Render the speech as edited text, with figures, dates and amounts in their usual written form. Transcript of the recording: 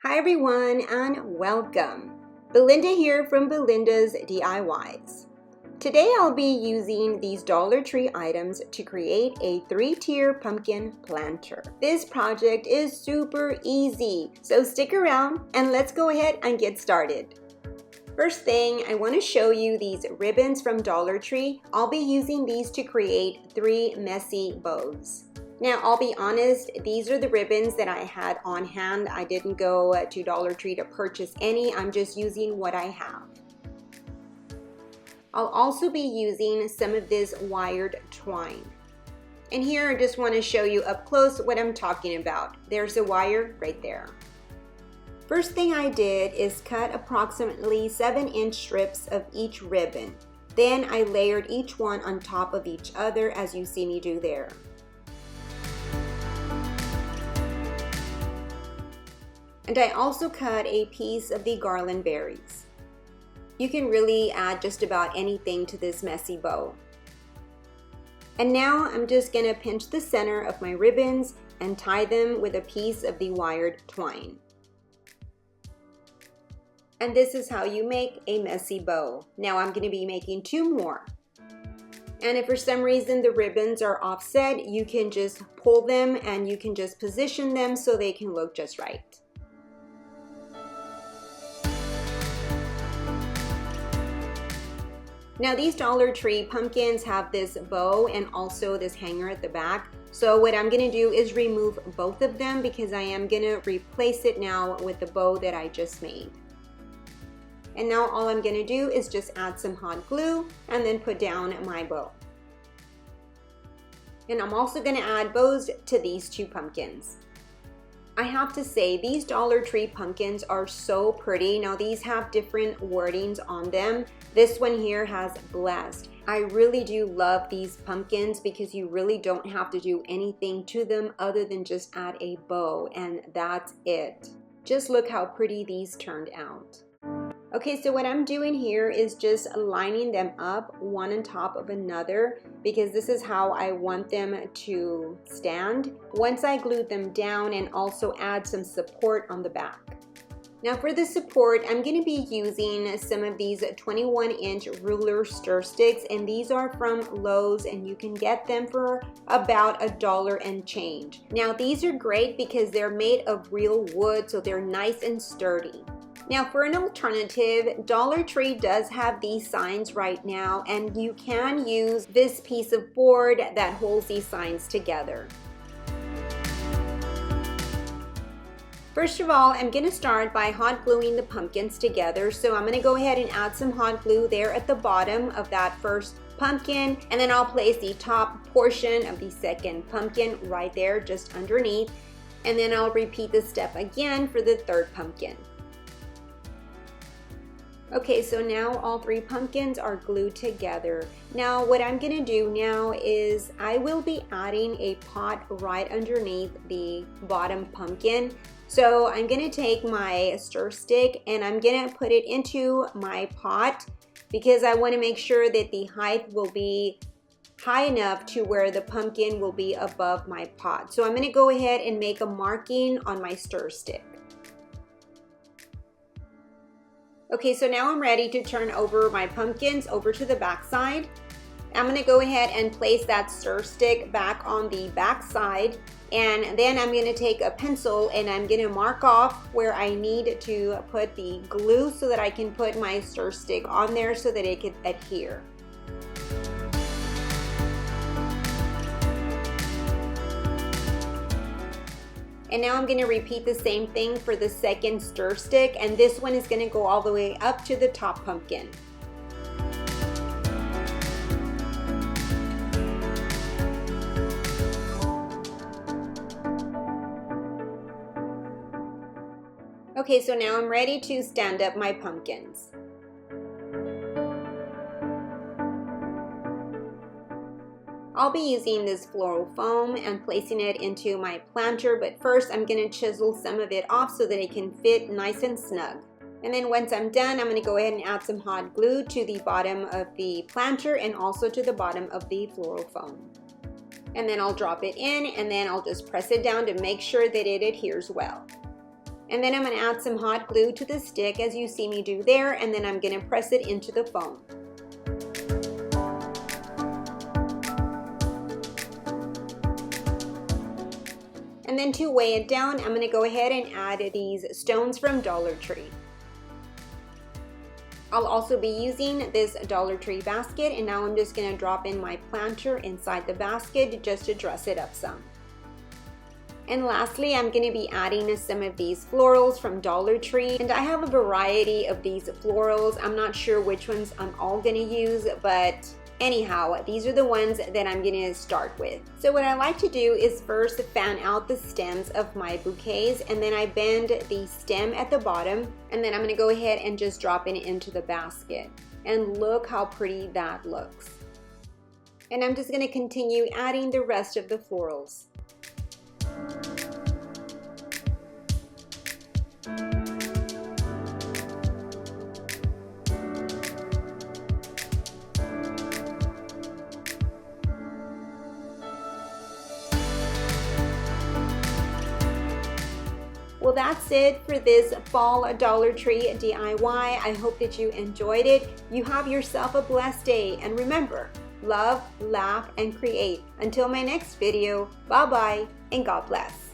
Hi everyone and welcome. Belinda here from Belinda's DIYs. Today I'll be using these Dollar Tree items to create a 3-tier pumpkin planter. This project is super easy, so stick around and let's go ahead and get started. First thing, I want to show you these ribbons from Dollar Tree. I'll be using these to create 3 messy bows. Now, I'll be honest, these are the ribbons that I had on hand. I didn't go to Dollar Tree to purchase any. I'm just using what I have. I'll also be using some of this wired twine. And here I just want to show you up close what I'm talking about. There's a wire right there. First thing I did is cut approximately 7-inch strips of each ribbon. Then I layered each one on top of each other as you see me do there. And I also cut a piece of the garland berries. You can really add just about anything to this messy bow. And now I'm just gonna pinch the center of my ribbons and tie them with a piece of the wired twine. And this is how you make a messy bow. Now I'm gonna be making 2 more. And if for some reason the ribbons are offset, you can just pull them and you can just position them so they can look just right. Now these Dollar Tree pumpkins have this bow and also this hanger at the back. So what I'm gonna do is remove both of them because I am gonna replace it now with the bow that I just made. And now all I'm gonna do is just add some hot glue and then put down my bow. And I'm also gonna add bows to these 2 pumpkins. I have to say, these Dollar Tree pumpkins are so pretty. Now these have different wordings on them. This one here has blessed. I really do love these pumpkins because you really don't have to do anything to them other than just add a bow, and that's it. Just look how pretty these turned out. Okay, so what I'm doing here is just lining them up one on top of another because this is how I want them to stand once I glued them down and also add some support on the back. Now for the support, I'm going to be using some of these 21-inch ruler stir sticks, and these are from Lowe's and you can get them for about $1 and change. Now these are great because they're made of real wood, so they're nice and sturdy. Now for an alternative, Dollar Tree does have these signs right now, and you can use this piece of board that holds these signs together. First of all, I'm going to start by hot gluing the pumpkins together. So I'm going to go ahead and add some hot glue there at the bottom of that first pumpkin, and then I'll place the top portion of the second pumpkin right there just underneath, and then I'll repeat this step again for the third pumpkin. Okay, so now all 3 pumpkins are glued together. Now what I'm gonna do now is I will be adding a pot right underneath the bottom pumpkin. So I'm gonna take my stir stick and I'm gonna put it into my pot because I wanna make sure that the height will be high enough to where the pumpkin will be above my pot. So I'm gonna go ahead and make a marking on my stir stick. Okay, so now I'm ready to turn over my pumpkins over to the back side. I'm gonna go ahead and place that stir stick back on the back side, and then I'm gonna take a pencil and I'm gonna mark off where I need to put the glue so that I can put my stir stick on there so that it can adhere. And now I'm going to repeat the same thing for the second stir stick, and this one is going to go all the way up to the top pumpkin. Okay, so now I'm ready to stand up my pumpkins. I'll be using this floral foam and placing it into my planter, but first I'm going to chisel some of it off so that it can fit nice and snug. And then once I'm done, I'm going to go ahead and add some hot glue to the bottom of the planter and also to the bottom of the floral foam. and then I'll drop it in, and then I'll just press it down to make sure that it adheres well. And then I'm going to add some hot glue to the stick as you see me do there, and then I'm going to press it into the foam. And then to weigh it down, I'm going to go ahead and add these stones from Dollar Tree. I'll also be using this Dollar Tree basket, and now I'm just going to drop in my planter inside the basket just to dress it up some. And lastly, I'm going to be adding some of these florals from Dollar Tree, and I have a variety of these florals. I'm not sure which ones I'm all going to use, but anyhow, these are the ones that I'm going to start with. So what I like to do is first fan out the stems of my bouquets, and then I bend the stem at the bottom, and then I'm going to go ahead and just drop it into the basket. And look how pretty that looks. And I'm just going to continue adding the rest of the florals. Well, that's it for this fall Dollar Tree DIY. I hope that you enjoyed it. You have yourself a blessed day, and remember, love, laugh, and create. Until my next video, bye-bye, and God bless.